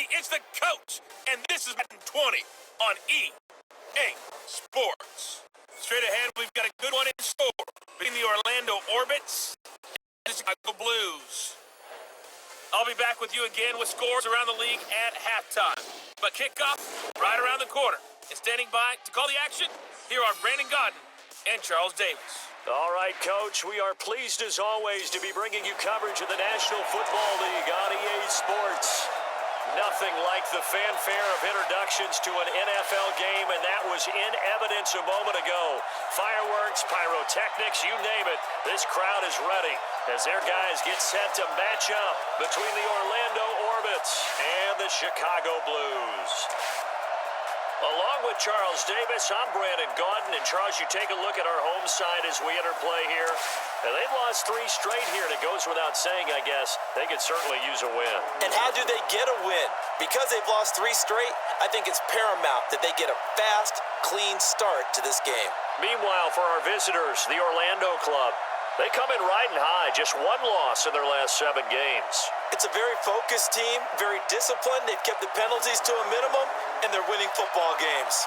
everybody, it's the coach, and this is Madden 20 on EA Sports. Straight ahead, we've got a good one in store between the Orlando Orbits and the Chicago Blues. I'll be back with you again with scores around the league at halftime. But kickoff right around the corner. And standing by to call the action, here are Brandon Godden and Charles Davis. All right, Coach, we are pleased as always to be bringing you coverage of the National Football League on EA Sports. Nothing like the fanfare of introductions to an NFL game, and that was in evidence a moment ago. Fireworks, pyrotechnics, you name it, this crowd is ready as their guys get set to match up between the Orlando Orbits and the Chicago Blues. Along with Charles Davis, I'm Brandon Godden. And Charles, you take a look at our home side as we enter play here. And they've lost 3 straight here, and it goes without saying, I guess, they could certainly use a win. And how do they get a win? Because they've lost 3 straight, I think it's paramount that they get a fast, clean start to this game. Meanwhile, for our visitors, the Orlando club, they come in riding high, just 1 loss in their last 7 games. It's a very focused team, very disciplined. They've kept the penalties to a minimum, and they're winning football games.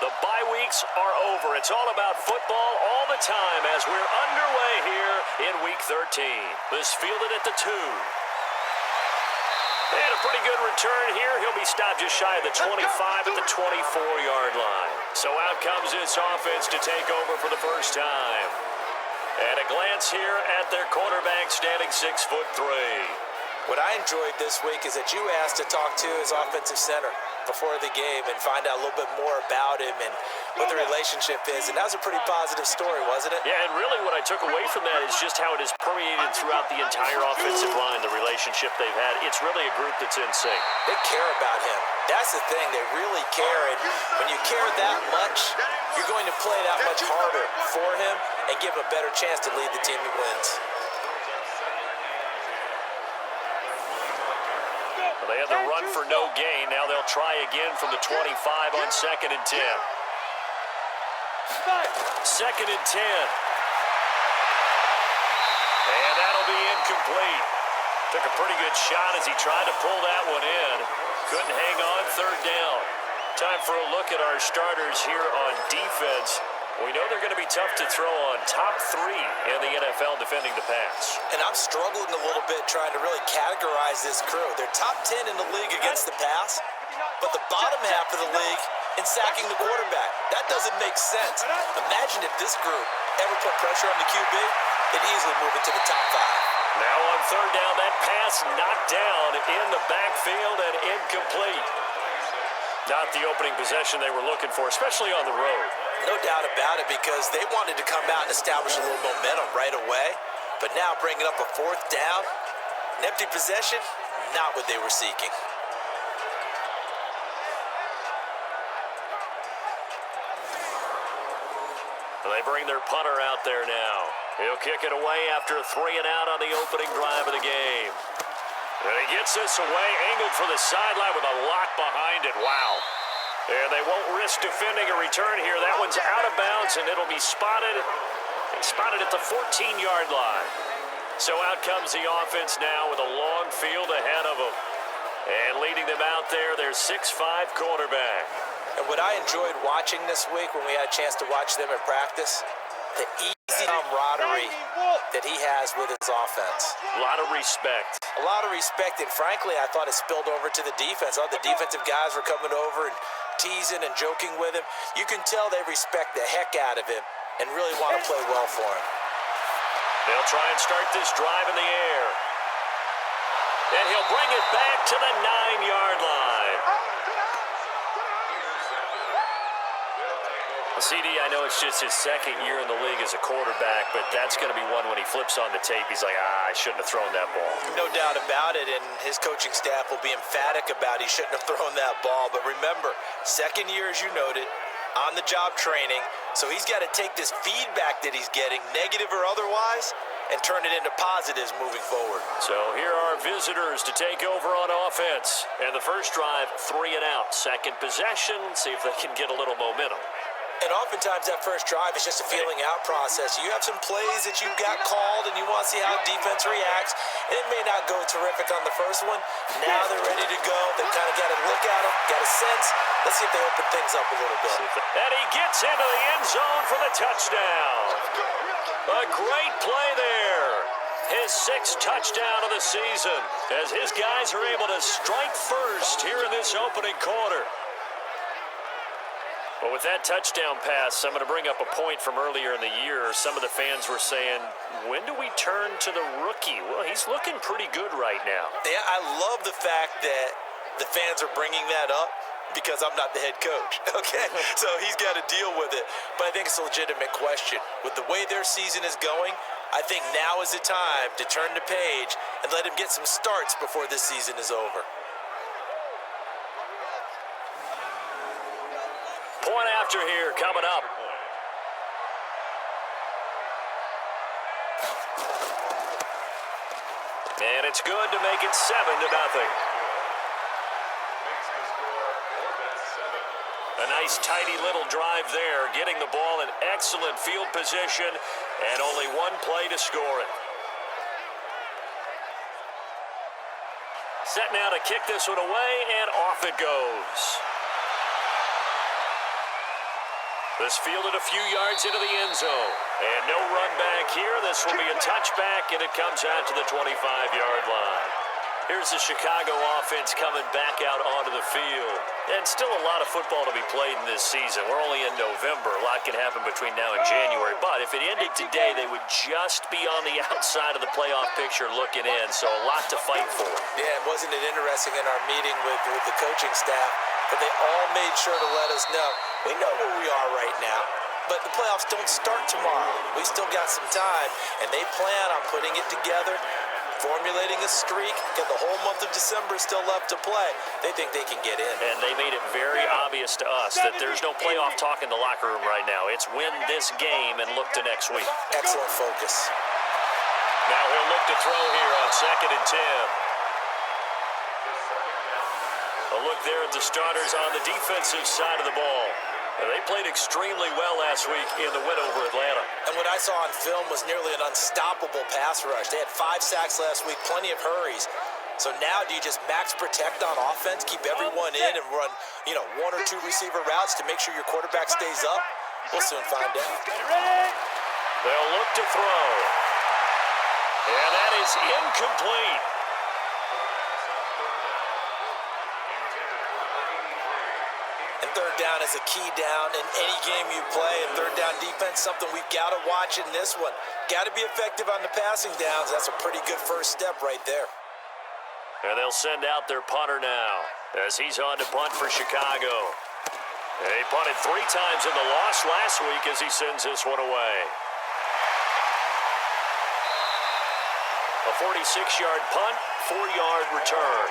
The bye weeks are over. It's all about football all the time as we're underway here in Week 13. This fielded at the 2. And a pretty good return here. He'll be stopped just shy of the 25 at the 24-yard line. So out comes this offense to take over for the first time. And a glance here at their quarterback standing 6'3". What I enjoyed this week is that you asked to talk to his offensive center before the game and find out a little bit more about him and what the relationship is. And that was a pretty positive story, wasn't it? Yeah, and really what I took away from that is just how it has permeated throughout the entire offensive line, the relationship they've had. It's really a group that's in sync. They care about him. That's the thing. They really care. And when you care that much, you're going to play that much harder for him and give him a better chance to lead the team to wins. They had the run for no gain. Now they'll try again from the 25 on 2nd and 10. 2nd and 10. And that'll be incomplete. Took a pretty good shot as he tried to pull that one in. Couldn't hang on, 3rd down. Time for a look at our starters here on defense. We know they're going to be tough to throw on. Top 3 in the NFL defending the pass. And I'm struggling a little bit trying to really categorize this crew. They're top 10 in the league against the pass, but the bottom half of the league in sacking the quarterback. That doesn't make sense. Imagine if this group ever put pressure on the QB, they'd easily move into the top 5. Now on 3rd down, that pass knocked down in the backfield and incomplete. Not the opening possession they were looking for, especially on the road. No doubt about it, because they wanted to come out and establish a little momentum right away. But now bringing up a 4th down, an empty possession, not what they were seeking. They bring their punter out there now. He'll kick it away after a 3 and out on the opening drive of the game. And he gets this away, angled for the sideline with a lot behind it. Wow. And they won't risk defending a return here. That one's out of bounds, and it'll be spotted. Spotted at the 14-yard line. So out comes the offense now with a long field ahead of them. And leading them out there, their 6'5" quarterback. And what I enjoyed watching this week when we had a chance to watch them at practice, the easy camaraderie that he has with his offense. A lot of respect. A lot of respect, and frankly, I thought it spilled over to the defense. All the defensive guys were coming over and teasing and joking with him. You can tell they respect the heck out of him and really want to play well for him. They'll try and start this drive in the air. And he'll bring it back to the 9-yard line. CD, I know it's just his second year in the league as a quarterback, but that's going to be one when he flips on the tape. He's like, I shouldn't have thrown that ball. No doubt about it, and his coaching staff will be emphatic about he shouldn't have thrown that ball. But remember, second year, as you noted, on-the-job training, so he's got to take this feedback that he's getting, negative or otherwise, and turn it into positives moving forward. So here are visitors to take over on offense. And the first drive, 3 and out. Second possession, see if they can get a little momentum. And oftentimes that first drive is just a feeling out process. You have some plays that you've got called and you want to see how defense reacts. And it may not go terrific on the first one. Now they're ready to go. They've kind of got a look at them, got a sense. Let's see if they open things up a little bit. And he gets into the end zone for the touchdown. A great play there. His 6th touchdown of the season as his guys are able to strike first here in this opening quarter. But with that touchdown pass, I'm going to bring up a point from earlier in the year. Some of the fans were saying, when do we turn to the rookie? Well, he's looking pretty good right now. Yeah, I love the fact that the fans are bringing that up because I'm not the head coach, okay? So he's got to deal with it. But I think it's a legitimate question. With the way their season is going, I think now is the time to turn the page and let him get some starts before this season is over. Point after here coming up. And it's good to make it 7-0. A nice tidy little drive there, getting the ball in excellent field position and only one play to score it. Set now to kick this one away, and off it goes. This fielded a few yards into the end zone. And no run back here. This will be a touchback, and it comes out to the 25-yard line. Here's the Chicago offense coming back out onto the field. And still a lot of football to be played in this season. We're only in November. A lot can happen between now and January. But if it ended today, they would just be on the outside of the playoff picture looking in. So a lot to fight for. Yeah, and wasn't it interesting in our meeting with the coaching staff that they all made sure to let us know, we know where we are right now, but the playoffs don't start tomorrow. We still got some time, and they plan on putting it together, formulating a streak, get the whole month of December still left to play. They think they can get in. And they made it very obvious to us that there's no playoff talk in the locker room right now. It's win this game and look to next week. Excellent focus. Now he'll look to throw here on 2nd and 10. A look there at the starters on the defensive side of the ball. And they played extremely well last week in the win over Atlanta. And what I saw on film was nearly an unstoppable pass rush. They had 5 sacks last week, plenty of hurries. So now do you just max protect on offense, keep everyone in and run, 1 or 2 receiver routes to make sure your quarterback stays up? We'll soon find out. They'll look to throw. And that is incomplete. And third down is a key down in any game you play. And third down defense, something we've got to watch in this one. Got to be effective on the passing downs. That's a pretty good first step right there. And they'll send out their punter now as he's on to punt for Chicago. He punted 3 times in the loss last week as he sends this one away. A 46-yard punt, 4-yard return.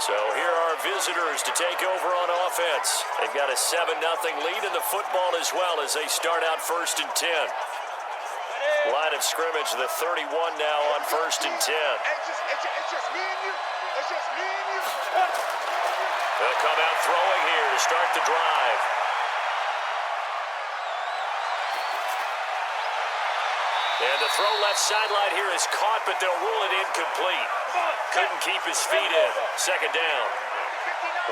So here are visitors to take over on offense. They've got a 7-0 lead in the football as well as they start out 1st and 10. Line of scrimmage, the 31 now on 1st and 10. It's just me and you. It's just me and you. They'll come out throwing here to start the drive. And the throw left sideline here is caught, but they'll rule it incomplete. Couldn't keep his feet in. 2nd down.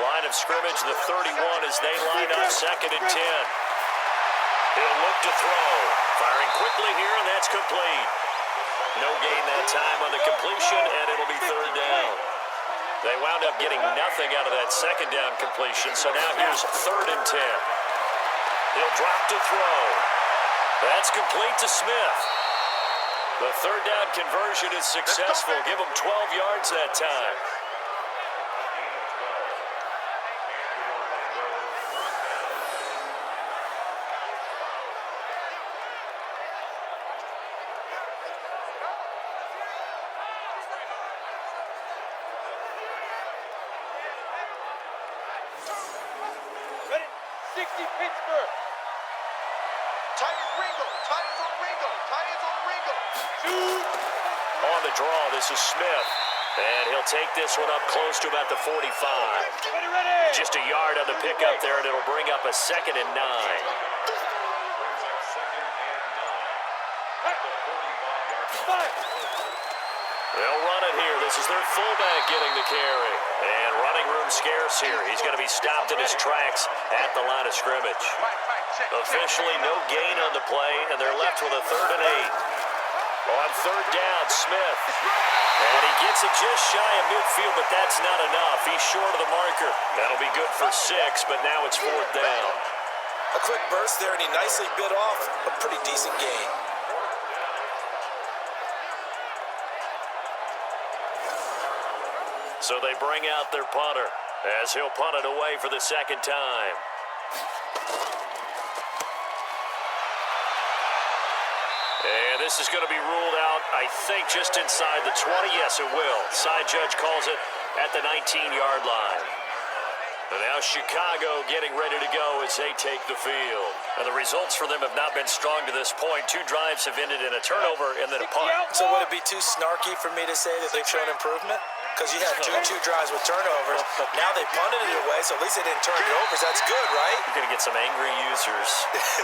Line of scrimmage, the 31 as they line up 2nd and 10. He'll look to throw. Firing quickly here, and that's complete. No gain that time on the completion, and it'll be 3rd down. They wound up getting nothing out of that 2nd down completion, so now here's 3rd and 10. He'll drop to throw. That's complete to Smith. The 3rd down conversion is successful. Give him 12 yards that time. Pittsburgh. Titans Ringo. Titans on Ringo. Titans on Ringo. On the draw, this is Smith. And he'll take this one up close to about the 45. Just a yard on the pickup there, and it'll bring up a 2nd and 9. They'll run it here. This is their fullback getting the carry. And running room scarce here. He's going to be stopped in his tracks at the line of scrimmage. Officially no gain on the play, and they're left with a 3rd and 8. On 3rd down, Smith. And he gets it just shy of midfield, but that's not enough. He's short of the marker. That'll be good for 6, but now it's 4th down. A quick burst there, and he nicely bit off a pretty decent gain. So they bring out their punter as he'll punt it away for the 2nd time. And this is going to be ruled out, I think, just inside the 20. Yes, it will. Side judge calls it at the 19-yard line. And now Chicago getting ready to go as they take the field. And the results for them have not been strong to this point. 2 drives have ended in a turnover and then a punt. So would it be too snarky for me to say that they've shown improvement? Because you had two drives with turnovers. Now they punted it away, so at least they didn't turn it over. So that's good, right? You're going to get some angry users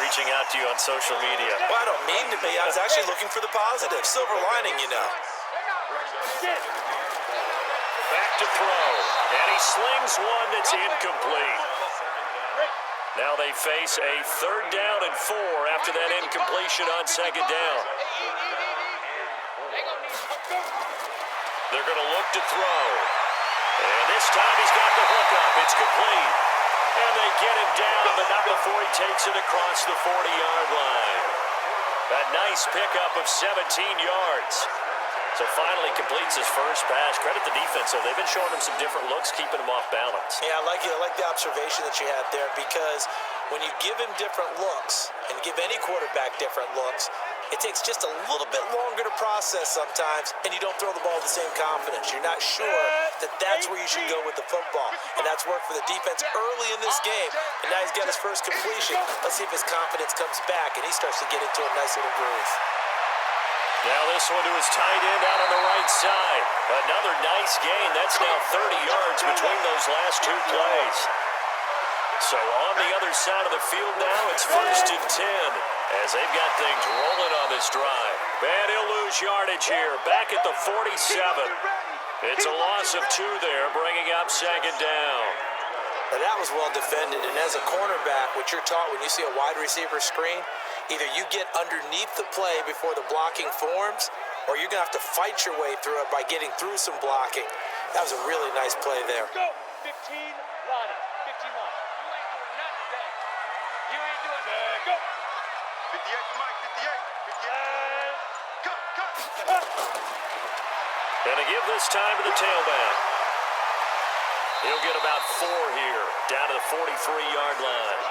reaching out to you on social media. Well, I don't mean to be. I was actually looking for the positive. Silver lining, you know. Back to throw. And he slings one that's incomplete. Now they face a 3rd down and 4 after that incompletion on 2nd down. They're going to look to throw. And this time he's got the hook up. It's complete. And they get him down, but not before he takes it across the 40-yard line. A nice pickup of 17 yards. So finally completes his first pass. Credit the defense, though. They've been showing him some different looks, keeping him off balance. Yeah, I like the observation that you had there, because when you give him different looks and give any quarterback different looks, it takes just a little bit longer to process sometimes, and you don't throw the ball with the same confidence. You're not sure that that's where you should go with the football, and that's worked for the defense early in this game, and now he's got his first completion. Let's see if his confidence comes back, and he starts to get into a nice little groove. Now this one to his tight end out on the right side. Another nice gain. That's now 30 yards between those last 2 plays. So on the other side of the field now, it's 1st and 10 as they've got things rolling on this drive. And he'll lose yardage here, back at the 47. It's a loss of 2 there, bringing up 2nd down. Now that was well defended, and as a cornerback, what you're taught when you see a wide receiver screen, either you get underneath the play before the blocking forms, or you're going to have to fight your way through it by getting through some blocking. That was a really nice play there. Go. 15, line it. 15 line. You ain't doing nothing today. You ain't doing nothing. Go. 58 to Mike. 58. Cut. And to give this time to the tailback. He'll get about 4 here, down to the 43-yard line.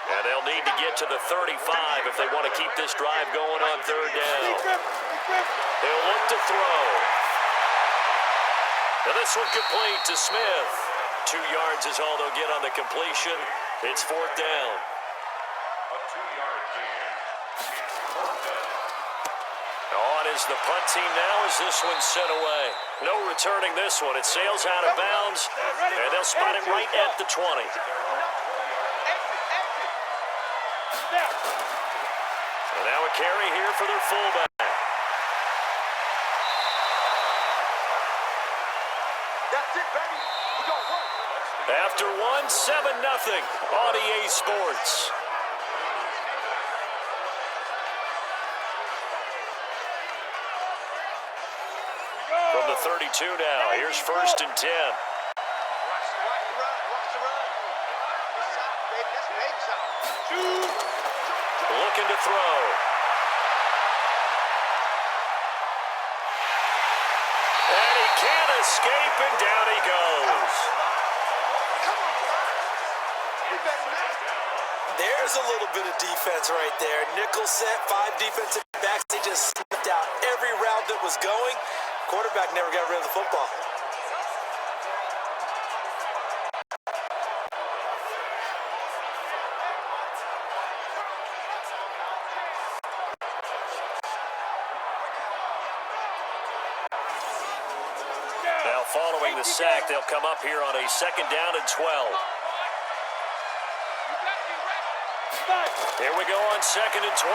And they'll need to get to the 35 if they want to keep this drive going on 3rd down. They'll look to throw. And this one complete to Smith. 2 yards is all they'll get on the completion. It's 4th down. A 2-yard gain. On is the punt team now as this one's sent away. No returning this one. It sails out of bounds, and they'll spot it right at the 20. And now a carry here for their fullback. That's it, baby. We gonna work. After 7-0 on EA Sports. From the 32 now, here's 1st and 10. Watch the run. Watch the run. This shot, baby. That's an 8 shot. Looking to throw. And he can't escape, and down he goes. There's a little bit of defense right there. Nickel set, 5 defensive backs. They just snipped out every route that was going. Quarterback never got rid of the football. following the sack. They'll come up here on a 2nd down and 12. Here we go on 2nd and 12.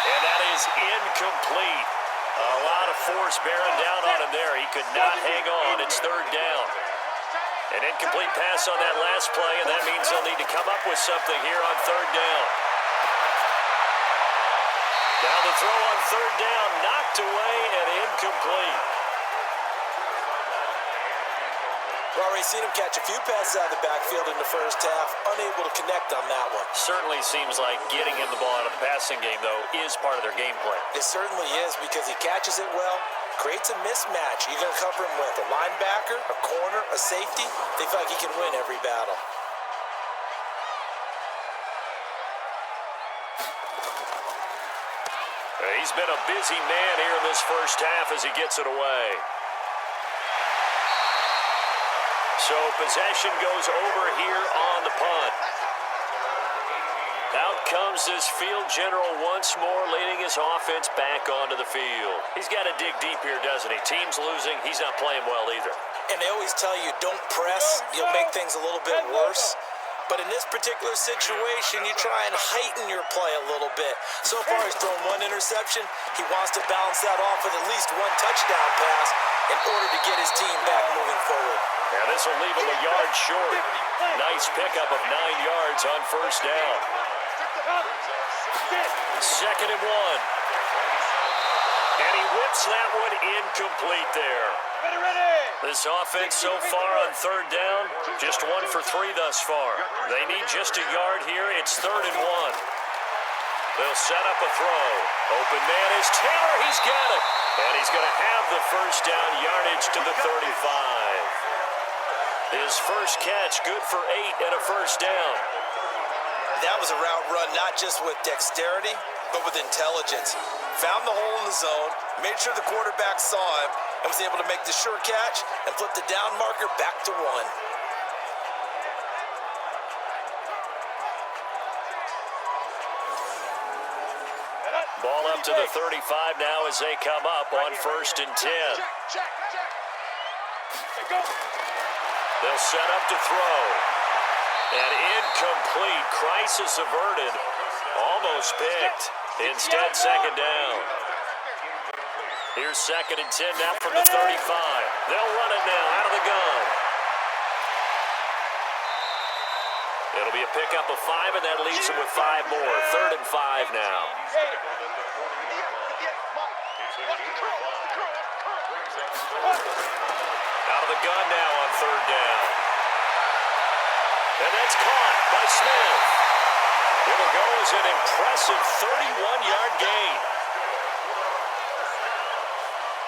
And that is incomplete. A lot of force bearing down on him there. He could not hang on. It's 3rd down. An incomplete pass on that last play, and that means they'll need to come up with something here on 3rd down. Now the throw on 3rd down, knocked away and incomplete. We've already seen him catch a few passes out of the backfield in the first half, unable to connect on that one. Certainly seems like getting him the ball out of the passing game, though, is part of their game plan. It certainly is, because he catches it well, creates a mismatch. You're going to cover him with a linebacker, a corner, a safety. They feel like he can win every battle. He's been a busy man here in this first half as he gets it away. So possession goes over here on the punt. Out comes this field general once more, leading his offense back onto the field. He's got to dig deep here, doesn't he? Team's losing. He's not playing well either. And they always tell you, don't press. You'll make things a little bit worse. But in this particular situation, you try and heighten your play a little bit. So far, he's thrown 1 interception. He wants to balance that off with at least 1 touchdown pass in order to get his team back moving forward. Now this will leave him a yard short. Nice pickup of 9 yards on 1st down. 2nd and 1. And he whips that one incomplete there. This offense so far on 3rd down, just 1 for 3 thus far. They need just a yard here. It's 3rd and 1. They'll set up a throw. Open man is Taylor. He's got it. And he's going to have the 1st down yardage to the 35. His first catch, good for 8 and a 1st down. That was a route run not just with dexterity, but with intelligence. Found the hole in the zone, made sure the quarterback saw him, and was able to make the sure catch and flip the down marker back to 1. Ball up to the 35 now as they come up on 1st and 10. They'll set up to throw. And incomplete. Crisis averted. Almost picked. Instead, 2nd down. Here's 2nd and 10 now from the 35. They'll run it now out of the gun. It'll be a pickup of 5, and that leaves them with 5 more. 3rd and 5 now. Out of the gun now on 3rd down. And that's caught by Smith. It'll go as an impressive 31-yard gain.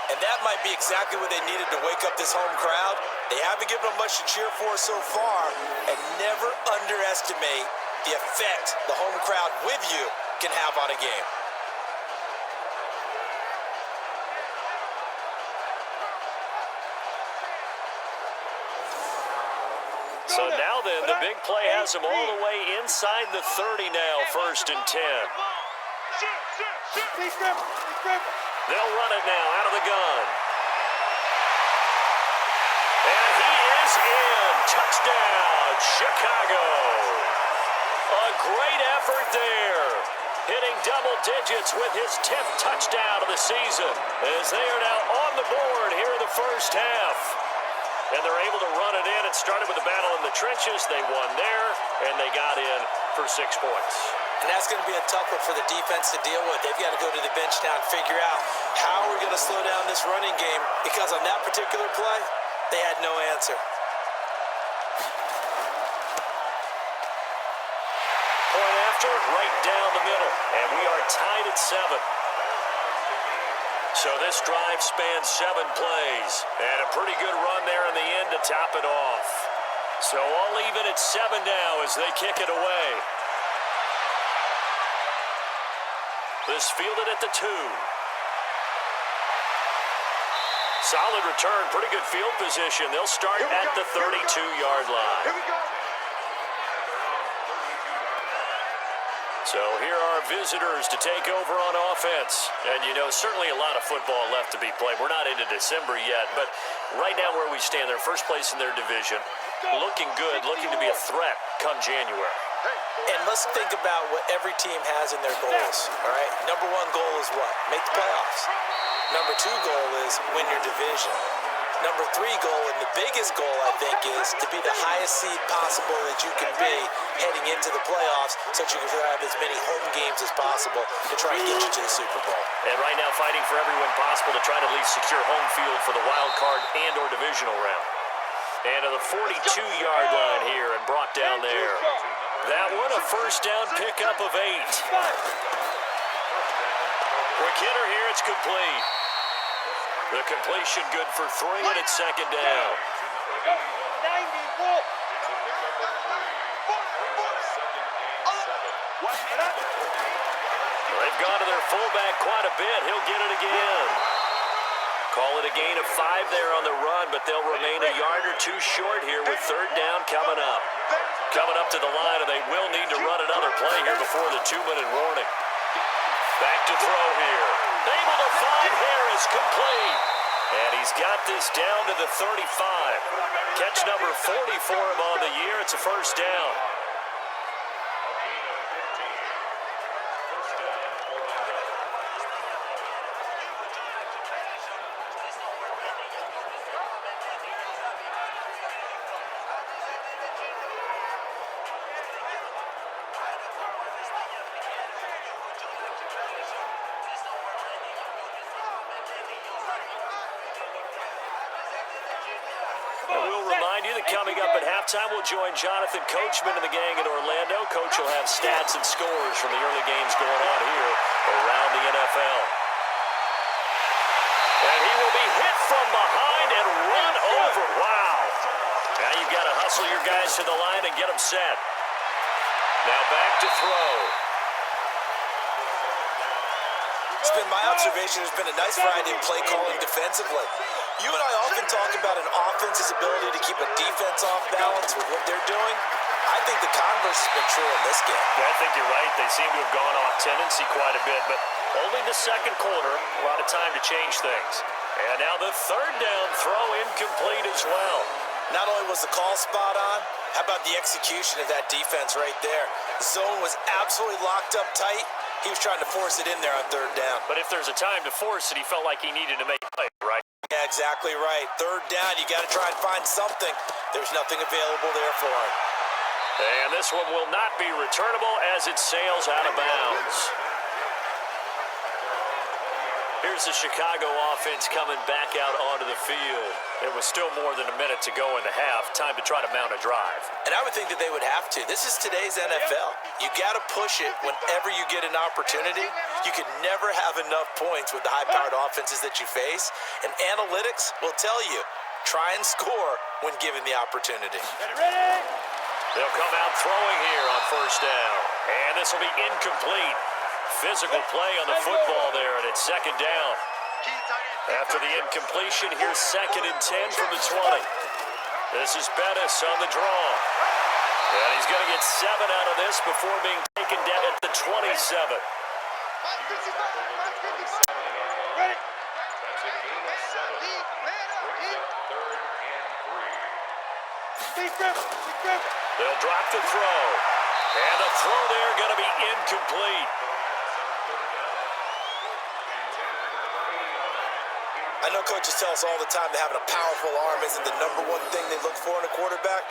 And that might be exactly what they needed to wake up this home crowd. They haven't given them much to cheer for so far, and never underestimate the effect the home crowd with you can have on a game. So now then, the big play has them all the way inside the 30 now, 1st and 10. They'll run it now out of the gun. And he is in. Touchdown, Chicago. A great effort there. Hitting double digits with his 10th touchdown of the season as they are now on the board here in the first half. And they're able to run it in. It started with a battle in the trenches. They won there, and they got in for 6 points. And that's going to be a tough one for the defense to deal with. They've got to go to the bench now and figure out how we're going to slow down this running game, because on that particular play, they had no answer. Point after, right down the middle. And we are tied at 7. So this drive spans 7 plays. And a pretty good run there in the end to top it off. So all even at 7 now as they kick it away. This fielded at the 2. Solid return, pretty good field position. They'll start at the 32-yard line. So here are visitors to take over on offense. And, you know, certainly a lot of football left to be played. We're not into December yet, but right now where we stand, they're first place in their division. Looking good, looking to be a threat come January. And let's think about what every team has in their goals, all right? Number one goal is what? Make the playoffs. Number two goal is win your division. Number three goal, and the biggest goal, I think, is to be the highest seed possible that you can be heading into the playoffs so that you can have as many home games as possible to try and get you to the Super Bowl. And right now fighting for every win possible to try to at least secure home field for the wild card and or divisional round. And to the 42-yard line here and brought down there. That one a first down pickup of 8. Quick hitter here, it's complete. The completion good for 3, and it's second down. They've gone to their fullback quite a bit. He'll get it again. Call it a gain of 5 there on the run, but they'll remain a yard or 2 short here with third down coming up. Coming up to the line, and they will need to run another play here before the 2-minute warning. Back to throw here. Able to find Harris, complete. And he's got this down to the 35. Catch number 40 for him on the year. It's a first down. We'll remind you that coming up at halftime, we'll join Jonathan Coachman and the gang in Orlando. Coach will have stats and scores from the early games going on here around the NFL. And he will be hit from behind and run over. Wow. Now you've got to hustle your guys to the line and get them set. Now back to throw. It's been my observation there's been a nice variety of play calling defensively. You and I often talk about an offense's ability to keep a defense off balance with what they're doing. I think the converse has been true in this game. Yeah, I think you're right. They seem to have gone off tendency quite a bit, but only the second quarter, a lot of time to change things. And now the third down throw incomplete as well. Not only was the call spot on, how about the execution of that defense right there? The zone was absolutely locked up tight. He was trying to force it in there on third down. But if there's a time to force it, he felt like he needed to make a play, right? Yeah, exactly right. Third down, you got to try and find something. There's nothing available there for him. And this one will not be returnable as it sails out of bounds. Here's the Chicago offense coming back out onto the field. It was still more than a minute to go in the half. Time to try to mount a drive. And I would think that they would have to. This is today's NFL. You got to push it whenever you get an opportunity. You can never have enough points with the high-powered offenses that you face. And analytics will tell you, try and score when given the opportunity. They'll come out throwing here on first down. And this will be incomplete. Physical play on the football there, and it's second down. After the incompletion, here's 2nd and 10 from the 20. This is Bettis on the draw. And he's going to get 7 out of this before being taken down at the 27. They'll drop the throw. And the throw there going to be incomplete. I know coaches tell us all the time that having a powerful arm isn't the #1 thing they look for in a quarterback.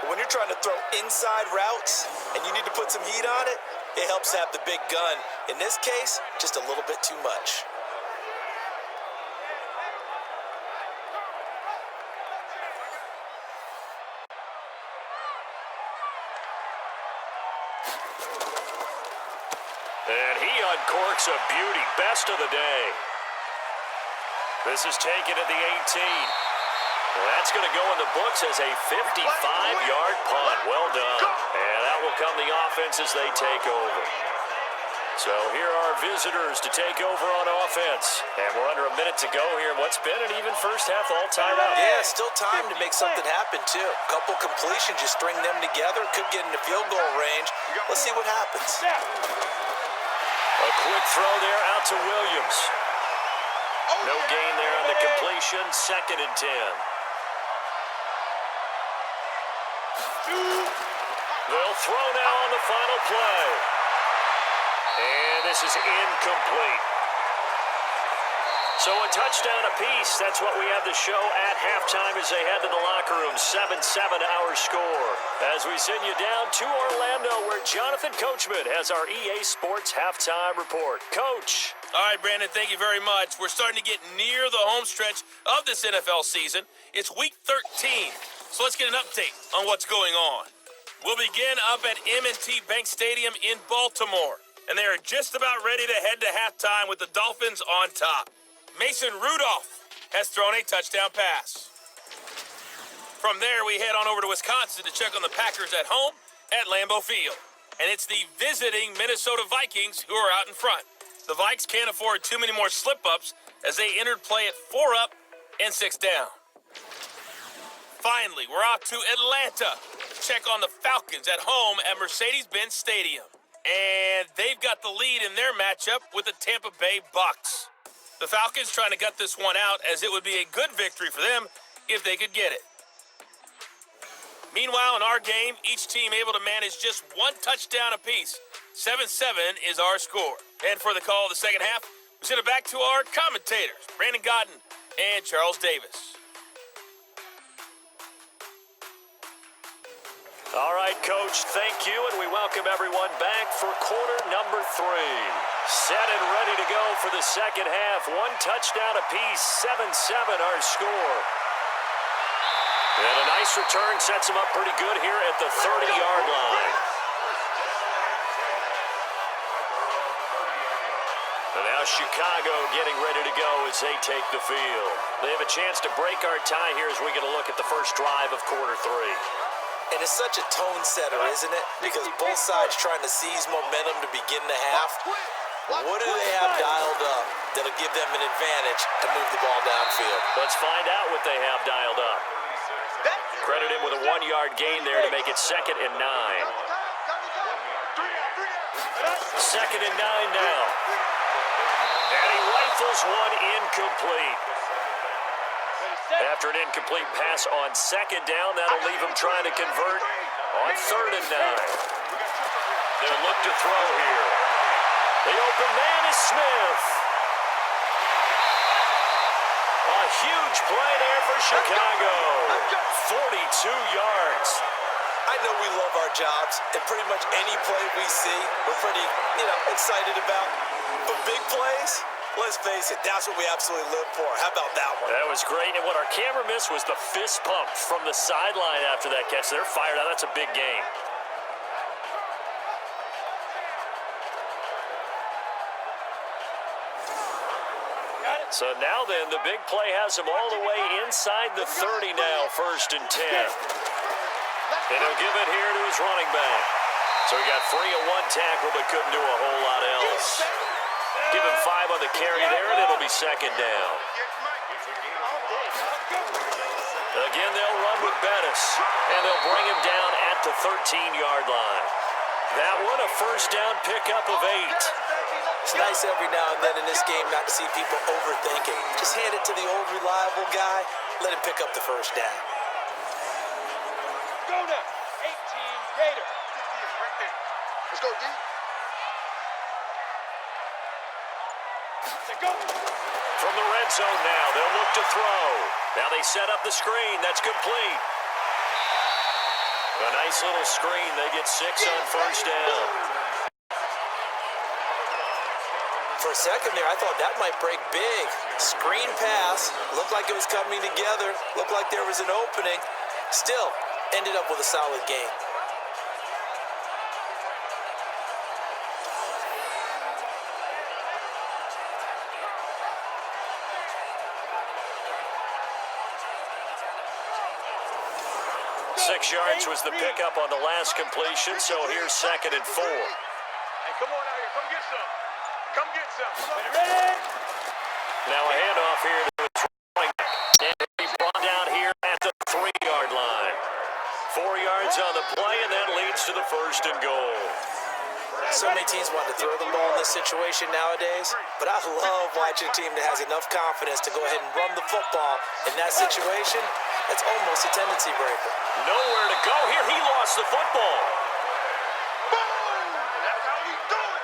But when you're trying to throw inside routes and you need to put some heat on it, it helps to have the big gun. In this case, just a little bit too much. And he uncorks a beauty. Best of the day. This is taken at the 18. Well, that's going to go in the books as a 55-yard punt. Well done. And that will come the offense as they take over. So here are visitors to take over on offense. And we're under a minute to go here in what's been an even first half all tied up. Yeah, still time to make something happen, too. A couple completions, just string them together. Could get into field goal range. Let's see what happens. A quick throw there out to Williams. No gain there on the completion. 2nd and 10. They'll throw now on the final play. And this is incomplete. So a touchdown apiece. That's what we have to show at halftime as they head to the locker room. 7-7 our score. As we send you down to Orlando where Jonathan Coachman has our EA Sports halftime report. Coach. All right, Brandon, thank you very much. We're starting to get near the home stretch of this NFL season. It's week 13, so let's get an update on what's going on. We'll begin up at M&T Bank Stadium in Baltimore, and they are just about ready to head to halftime with the Dolphins on top. Mason Rudolph has thrown a touchdown pass. From there, we head on over to Wisconsin to check on the Packers at home at Lambeau Field. And it's the visiting Minnesota Vikings who are out in front. The Vikes can't afford too many more slip-ups as they entered play at 4 up and 6 down. Finally, we're off to Atlanta to check on the Falcons at home at Mercedes-Benz Stadium. And they've got the lead in their matchup with the Tampa Bay Bucks. The Falcons trying to gut this one out as it would be a good victory for them if they could get it. Meanwhile, in our game, each team able to manage just one touchdown apiece. 7-7 is our score. And for the call of the second half, we send it back to our commentators, Brandon Godden and Charles Davis. All right, Coach, thank you, and we welcome everyone back for quarter number 3. Set and ready to go for the second half. One touchdown apiece, 7-7 our score. And a nice return sets them up pretty good here at the 30-yard line. And now Chicago getting ready to go as they take the field. They have a chance to break our tie here as we get a look at the first drive of quarter 3. And it's such a tone setter, isn't it? Because both sides trying to seize momentum to begin the half. What do they have dialed up that'll give them an advantage to move the ball downfield? Let's find out what they have dialed up. Credit him with a 1-yard gain there to make it 2nd and 9. 2nd and 9 now. And he rifles one incomplete. After an incomplete pass on 2nd down, that'll leave him trying to convert on 3rd and 9. They'll look to throw here. The open man is Smith. A huge play there for Chicago. 42 yards. I know we love our jobs, and pretty much any play we see, we're pretty, excited about. But big plays, let's face it, that's what we absolutely live for. How about that one? That was great, and what our camera missed was the fist pump from the sideline after that catch. They're fired out. That's a big game. So now then, the big play has him all the way inside the 30 now, 1st and 10. And he'll give it here to his running back. So he got free of one tackle but couldn't do a whole lot else. Give him 5 on the carry there, and it'll be 2nd down. Again, they'll run with Bettis, and they'll bring him down at the 13-yard line. That one, a 1st down pickup of 8. It's nice every now and then in this game not to see people overthinking. Just hand it to the old reliable guy, let him pick up the 1st down. Go now, 18 Gator. Right there. Let's go, D. Go. From the red zone now, they'll look to throw. Now they set up the screen. That's complete. A nice little screen. They get 6 on 1st down. For a second there, I thought that might break big. Screen pass. Looked like it was coming together. Looked like there was an opening. Still, ended up with a solid game. Six yards was the pickup on the last completion, so here's 2nd and 4. Hey, come on out here. Come get some. Come get some. Ready? Now a handoff here to his running back. And he'll be brought down here at the 3-yard line. 4 yards on the play, and that leads to the first and goal. So many teams want to throw the ball in this situation nowadays, but I love watching a team that has enough confidence to go ahead and run the football. In that situation, that's almost a tendency breaker. Nowhere to go here. He lost the football. Boom! That's how we do it.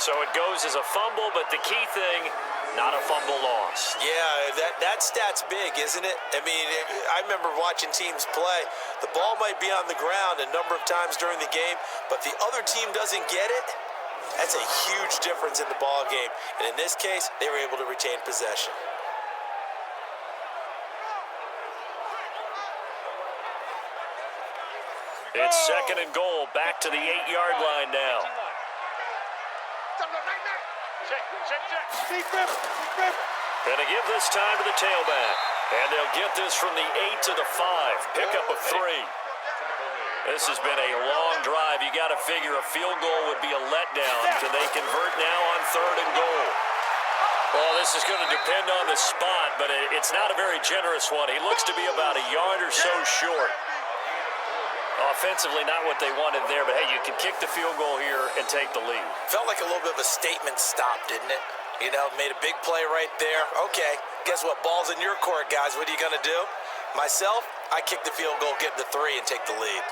So it goes as a fumble, but the key thing, not a fumble loss. Yeah, that stat's big, isn't it? I mean, I remember watching teams play. The ball might be on the ground a number of times during the game, but the other team doesn't get it. That's a huge difference in the ball game. And in this case, they were able to retain possession. It's second and goal, back to the 8-yard line now. Gonna give this time to the tailback. And they'll get this from the 8 to the 5. Pick up a 3. This has been a long drive. You got to figure a field goal would be a letdown. Can they convert now on 3rd and goal? Well, this is going to depend on the spot, but it's not a very generous one. He looks to be about a yard or so short. Offensively, not what they wanted there, but hey, you can kick the field goal here and take the lead. Felt like a little bit of a statement stop, didn't it? You know, made a big play right there. Okay, guess what? Ball's in your court, guys. What are you going to do? Myself, I kick the field goal, get the 3, and take the lead.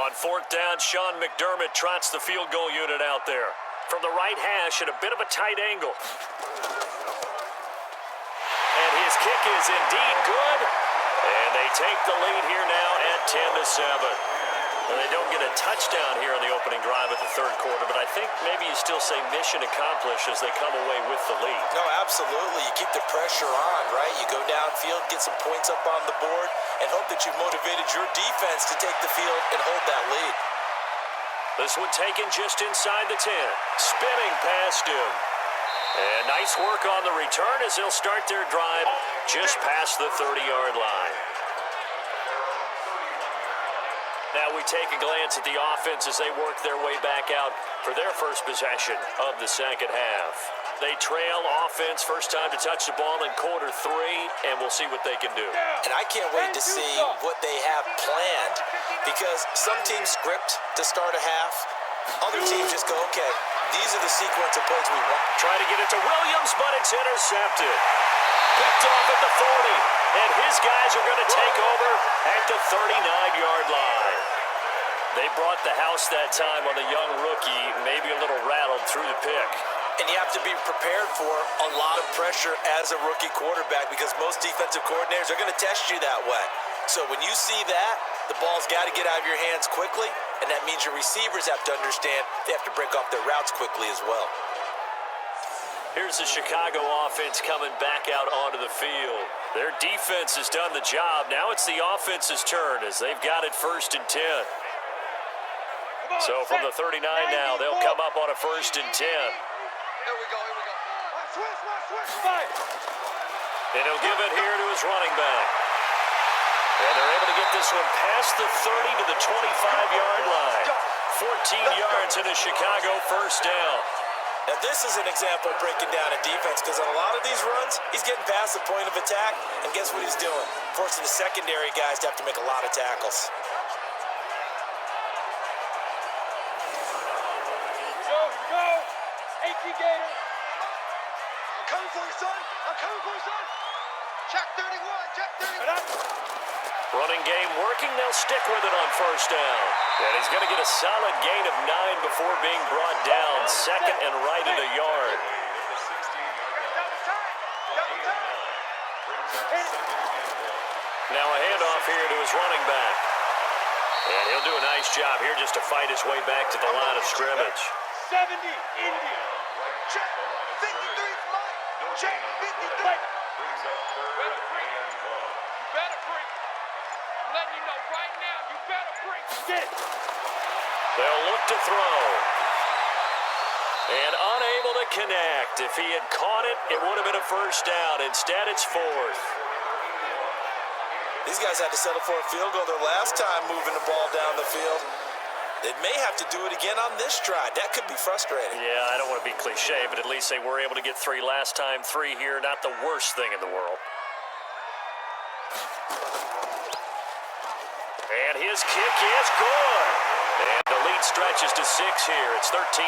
On 4th down, Sean McDermott trots the field goal unit out there. From the right hash at a bit of a tight angle. And his kick is indeed good. And they take the lead here now at 10-7. And they don't get a touchdown here in the opening drive of the 3rd quarter, but I think maybe you still say mission accomplished as they come away with the lead. No, absolutely. You keep the pressure on, right? You go downfield, get some points up on the board, and hope that you've motivated your defense to take the field and hold that lead. This one taken just inside the 10. Spinning past him. And nice work on the return as they'll start their drive just past the 30-yard line. Now we take a glance at the offense as they work their way back out for their first possession of the second half. They trail offense, first time to touch the ball in quarter 3, and we'll see what they can do. And I can't wait to see what they have planned, because some teams script to start a half. Other teams just go, okay, these are the sequence of plays we want. Try to get it to Williams, but it's intercepted. Picked off at the 40, and his guys are going to take over at the 39-yard line. They brought the house that time on the young rookie, maybe a little rattled through the pick. And you have to be prepared for a lot of pressure as a rookie quarterback, because most defensive coordinators are going to test you that way. So when you see that, the ball's got to get out of your hands quickly, and that means your receivers have to understand they have to break off their routes quickly as well. Here's the Chicago offense coming back out onto the field. Their defense has done the job. Now it's the offense's turn as they've got it 1st and 10. So from the 39 now, they'll come up on a 1st and 10. Here we go. And he'll give it here to his running back. And they're able to get this one past the 30 to the 25-yard line. 14 yards in a Chicago first down. Now, this is an example of breaking down a defense, because on a lot of these runs, he's getting past the point of attack, and guess what he's doing? Forcing the secondary guys to have to make a lot of tackles. Here we go. 18 Gator. I'm coming for you, son. Check 31. Running game working. They'll stick with it on first down. And he's going to get a solid gain of 9 before being brought down. 2nd and right at a yard. Now a handoff here to his running back. And he'll do a nice job here just to fight his way back to the line of scrimmage. 70, Indy. Check 53, Mike. Check 53. You better bring. I'm letting you know right now, you better bring. Get it. They'll look to throw. And unable to connect. If he had caught it, it would have been a first down. Instead, it's 4th. These guys had to settle for a field goal their last time moving the ball down the field. They may have to do it again on this drive. That could be frustrating. Yeah, I don't want to be cliche, but at least they were able to get 3 last time. 3 here, not the worst thing in the world. And his kick is good. And the lead stretches to 6 here. It's 13-7.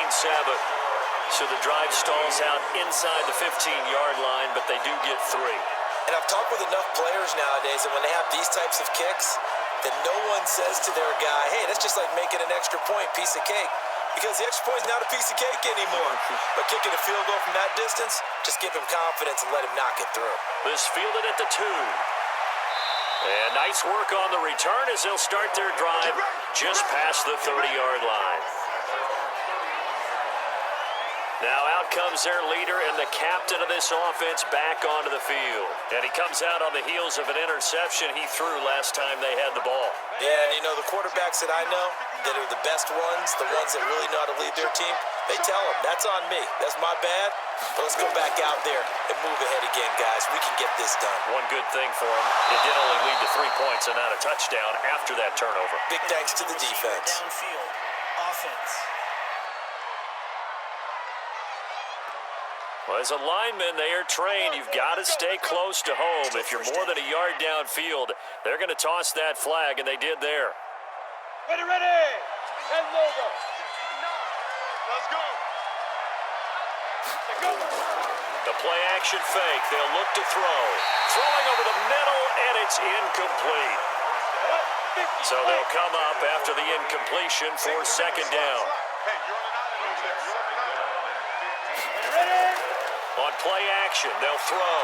So the drive stalls out inside the 15-yard line, but they do get 3. And I've talked with enough players nowadays that when they have these types of kicks, then no one says to their guy, hey, that's just like making an extra point, piece of cake. Because the extra point is not a piece of cake anymore. But kicking a field goal from that distance, just give him confidence and let him knock it through. This fielded at the 2. And nice work on the return as they'll start their drive just past the 30-yard line. Now out comes their leader and the captain of this offense back onto the field. And he comes out on the heels of an interception he threw last time they had the ball. Yeah, and you know, the quarterbacks that I know that are the best ones, the ones that really know how to lead their team, they tell them, that's on me. That's my bad. But let's go back out there and move ahead again, guys. We can get this done. One good thing for him, it did only lead to 3 points and not a touchdown after that turnover. Big thanks to the defense. Downfield offense. Well, as a lineman, they are trained. You've got to stay close to home. If you're more than a yard downfield, they're going to toss that flag, and they did there. Ready, ready. And logo. Let's go. The play action fake. They'll look to throw. Throwing over the middle, and it's incomplete. So they'll come up after the incompletion for 2nd down. Hey, you're on an island over there. You're on an island. Ready? On play action, they'll throw.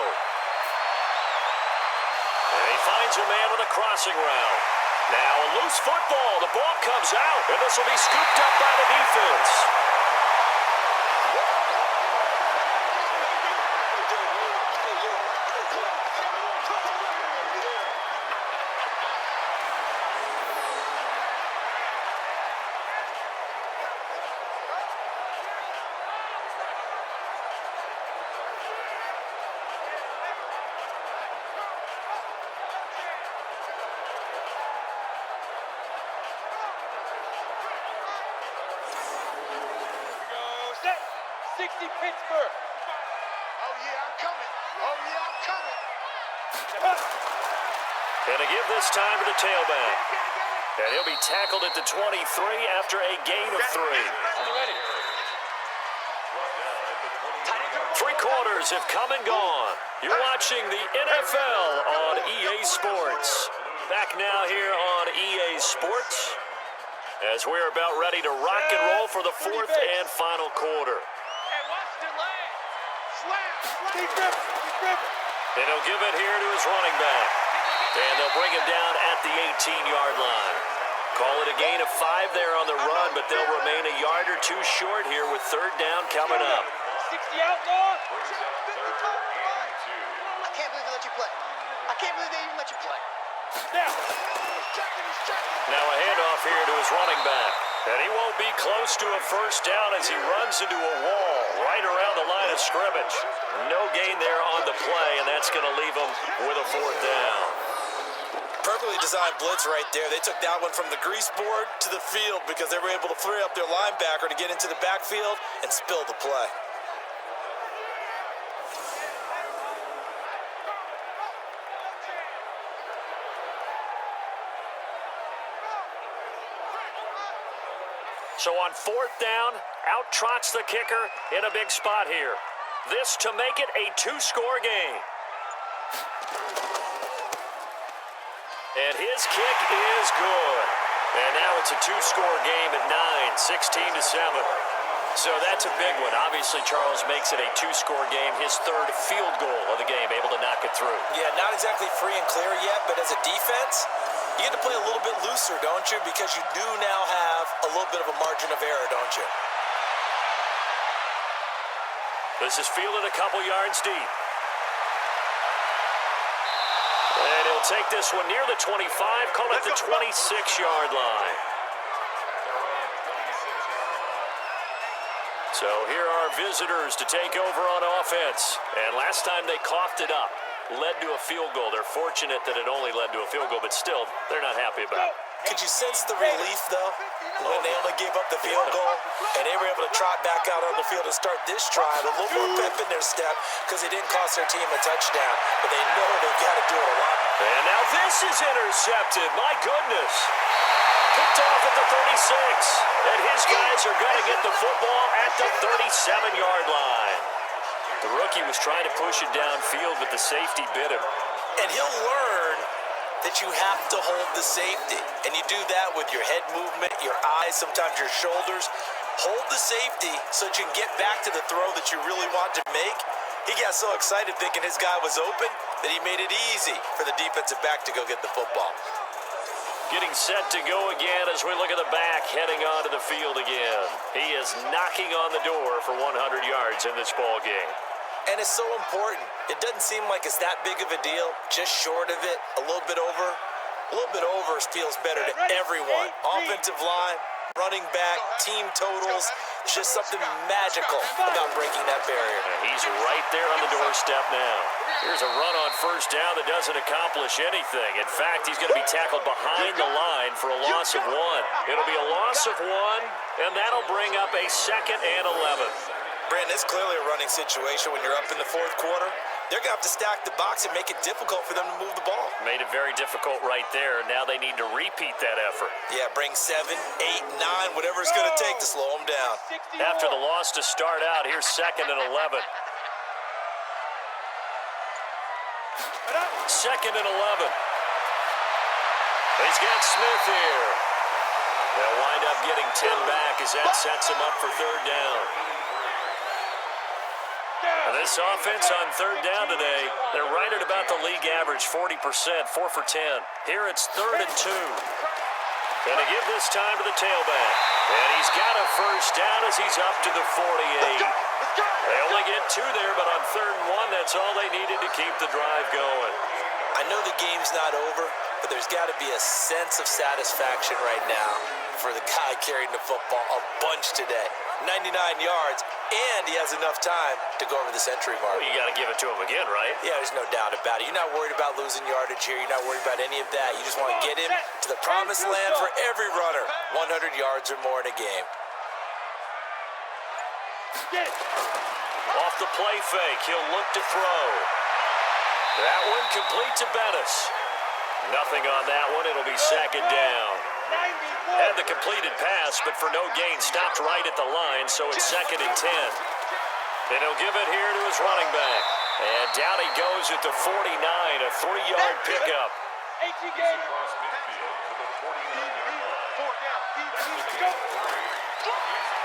And he finds a man on the crossing route. Now a loose football. The ball comes out, and this will be scooped up by the defense. Go, set. 60 Pittsburgh. Oh, yeah, I'm coming. Oh, yeah, I'm coming. And to give this time to the tailback. And he'll be tackled at the 23 after a gain of 3. 3 quarters have come and gone. You're watching the NFL on EA Sports. Back now here on EA Sports as we're about ready to rock and roll for the 4th and final quarter. Hey, watch the leg. Slam. Keep dribbling. And he'll give it here to his running back. And they'll bring him down at the 18-yard line. Call it a gain of 5 there on the run, but they'll remain a yard or 2 short here with 3rd down coming up. 60 outlaw. I can't believe they let you play. I can't believe they even let you play. Now a handoff here to his running back. And he won't be close to a 1st down as he runs into a wall right around the line of scrimmage. No gain there on the play, and that's going to leave him with a 4th down. Perfectly designed blitz right there. They took that one from the grease board to the field because they were able to free up their linebacker to get into the backfield and spill the play. So on 4th down, out trots the kicker in a big spot here. This to make it a 2-score game. And his kick is good. And now it's a 2-score game at 9, 16-7. So that's a big one. Obviously, Charles makes it a 2-score game, his 3rd field goal of the game, able to knock it through. Yeah, not exactly free and clear yet, but as a defense, you get to play a little bit looser, don't you? Because you do now have a little bit of a margin of error, don't you? This is fielded a couple yards deep. And he'll take this one near the 25, call it the 26-yard line. So here are visitors to take over on offense. And last time they coughed it up. led to a field goal. They're fortunate that it only led to a field goal, but still, they're not happy about it. Could you sense the relief, though, when they only gave up the field goal and they were able to trot back out on the field and start this drive a little more pep in their step because it didn't cost their team a touchdown, but they know they've got to do it a lot. And now this is intercepted. My goodness. Picked off at the 36. And his guys are going to get the football at the 37-yard line. The rookie was trying to push it downfield, but the safety bit him. And he'll learn that you have to hold the safety. And you do that with your head movement, your eyes, sometimes your shoulders. Hold the safety so that you can get back to the throw that you really want to make. He got so excited thinking his guy was open that he made it easy for the defensive back to go get the football. Getting set to go again as we look at the back, heading onto the field again. He is knocking on the door for 100 yards in this ball game. And it's so important. It doesn't seem like it's that big of a deal. Just short of it, a little bit over. A little bit over feels better to everyone. Offensive line, running back, team totals. Just something magical about breaking that barrier. He's right there on the doorstep now. Here's a run on first down that doesn't accomplish anything. In fact, he's going to be tackled behind the line for a loss of 1. It'll be a loss of 1, and that'll bring up a 2nd and 11. Brandon, it's clearly a running situation when you're up in the fourth quarter. They're going to have to stack the box and make it difficult for them to move the ball. Made it very difficult right there. Now they need to repeat that effort. Yeah, bring 7, 8, 9, whatever it's going to take to slow them down. After the loss to start out, here's 2nd and 11. 2nd and 11. He's got Smith here. They'll wind up getting 10 back as that sets him up for 3rd down. This offense on 3rd down today, they're right at about the league average, 40%, 4 for 10. Here it's 3rd and 2. Going to give this time to the tailback. And he's got a first down as he's up to the 48. They only get 2 there, but on 3rd and 1, that's all they needed to keep the drive going. I know the game's not over, but there's got to be a sense of satisfaction right now for the guy carrying the football a bunch today. 99 yards, and he has enough time to go over the century mark. Well, you got to give it to him again, right? Yeah, there's no doubt about it. You're not worried about losing yardage here. You're not worried about any of that. You just want to get him to the promised land for every runner. 100 yards or more in a game. Off the play fake, he'll look to throw. That one complete to Bettis. Nothing on that one. It'll be 2nd down. Had the completed pass, but for no gain, stopped right at the line, so it's 2nd and 10. And he'll give it here to his running back. And down he goes at the 49, a 3-yard pickup.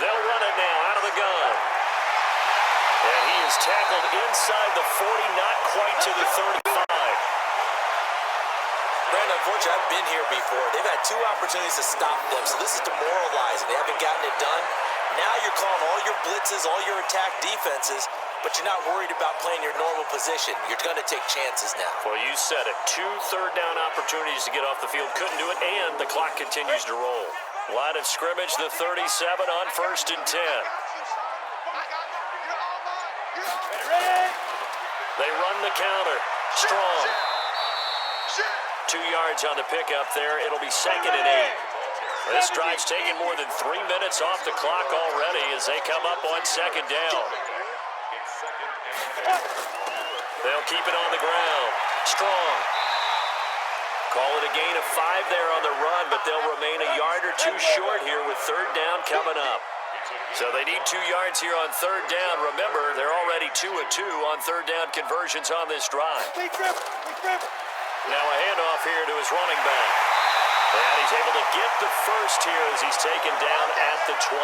They'll run it now out of the gun. And he is tackled inside the 40, not quite to the 35. Brandon, unfortunately, I've been here before. They've had 2 opportunities to stop them, so this is demoralizing. They haven't gotten it done. Now you're calling all your blitzes, all your attack defenses, but you're not worried about playing your normal position. You're going to take chances now. Well, you said it. 2 third-down opportunities to get off the field. Couldn't do it, and the clock continues to roll. Line of scrimmage, the 37 on 1st and 10. They run the counter. Strong. 2 yards on the pickup there. It'll be 2nd and 8. This drive's taken more than 3 minutes off the clock already as they come up on 2nd down. They'll keep it on the ground. Strong. Call it a gain of 5 there on the run, but they'll remain a yard or 2 short here with 3rd down coming up. So they need 2 yards here on 3rd down. Remember, they're already 2 of 2 on 3rd down conversions on this drive. Now a handoff here to his running back. And he's able to get the first here as he's taken down at the 25.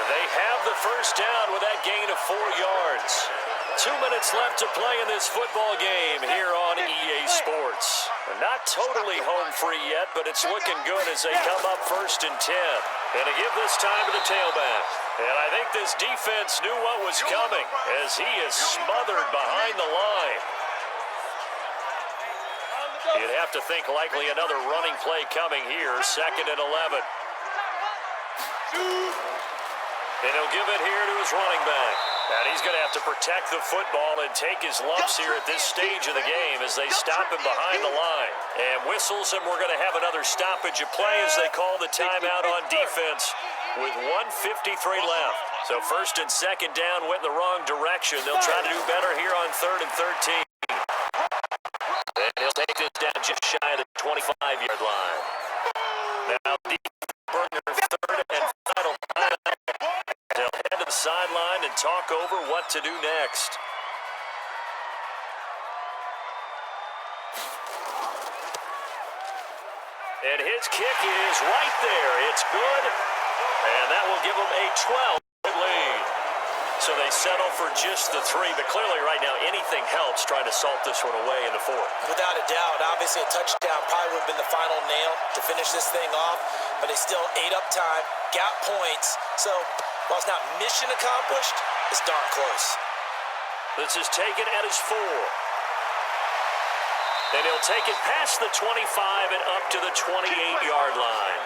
They have the first down with that gain of 4 yards. 2 minutes left to play in this football game here on EA Sports. Not totally home free yet, but it's looking good as they come up 1st and 10. And to give this time to the tailback. And I think this defense knew what was coming as he is smothered behind the line. You'd have to think likely another running play coming here, 2nd and 11. And he'll give it here to his running back. And he's going to have to protect the football and take his lumps here at this stage of the game as they stop him behind the line. And whistles, and we're going to have another stoppage of play as they call the timeout on defense with 1:53 left. So first and second down went in the wrong direction. They'll try to do better here on 3rd and 13. And he'll take this down just shy of the 25-yard line. Now, defense bring their third and final timeout. They'll head to the sideline and talk over what to do next. And his kick is right there. It's good. And that will give them a 12 lead. So they settle for just the 3, but clearly right now anything helps trying to salt this one away in the 4th. Without a doubt, obviously a touchdown probably would have been the final nail to finish this thing off, but they still ate up time, got points. So while it's not mission accomplished, it's darn close. This is taken at his 4. And he'll take it past the 25 and up to the 28-yard line.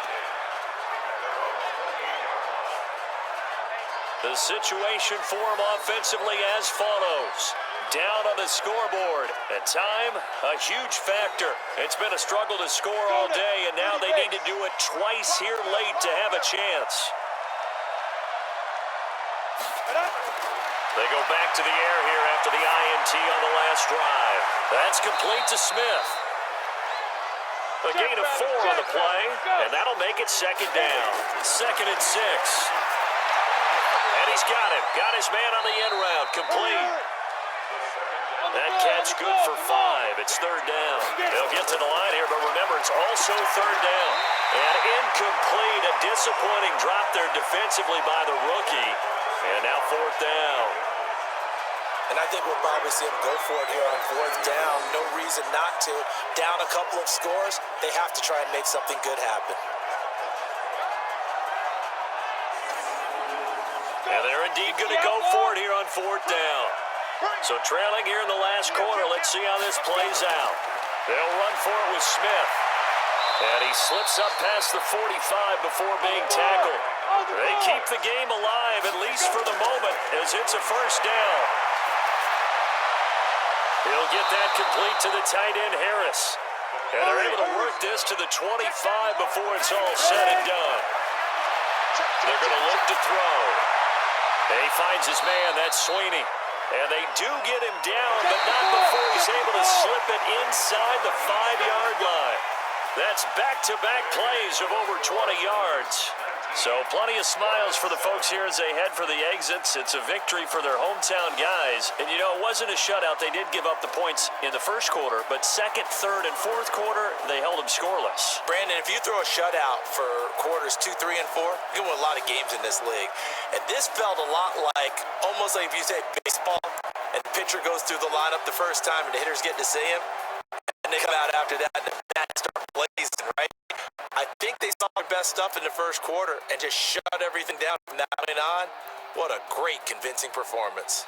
The situation for him offensively as follows. Down on the scoreboard. At time, a huge factor. It's been a struggle to score all day, and now they need to do it twice here late to have a chance. They go back to the air here after the INT on the last drive. That's complete to Smith. A gain of 4 on the play, and that'll make it second down. 2nd and 6. And he's got him. Got his man on the end route. Complete. That catch good for 5. It's 3rd down. They'll get to the line here, but remember, it's also 3rd down. And incomplete. A disappointing drop there defensively by the rookie. And now 4th down. And I think we'll probably see him go for it here on 4th down. No reason not to. Down a couple of scores, they have to try and make something good happen. And they're indeed going to go for it here on 4th down. So trailing here in the last quarter, let's see how this plays out. They'll run for it with Smith. And he slips up past the 45 before being tackled. They keep the game alive, at least for the moment, as it's a 1st down. He'll get that complete to the tight end, Harris. And they're able to work this to the 25 before it's all said and done. They're going to look to throw. And he finds his man, that's Sweeney. And they do get him down, but not before he's able to slip it inside the 5-yard line. That's back-to-back plays of over 20 yards. So plenty of smiles for the folks here as they head for the exits. It's a victory for their hometown guys. And, you know, it wasn't a shutout. They did give up the points in the 1st quarter, but 2nd, 3rd, and 4th quarter, they held them scoreless. Brandon, if you throw a shutout for quarters 2, 3, and 4, you can win a lot of games in this league. And this felt a lot like, almost like if you say baseball, and the pitcher goes through the lineup the first time and the hitters get to see him, and they come out after that and the bats start blazing, right? I think they saw their best stuff in the 1st quarter and just shut everything down from that point on. What a great, convincing performance.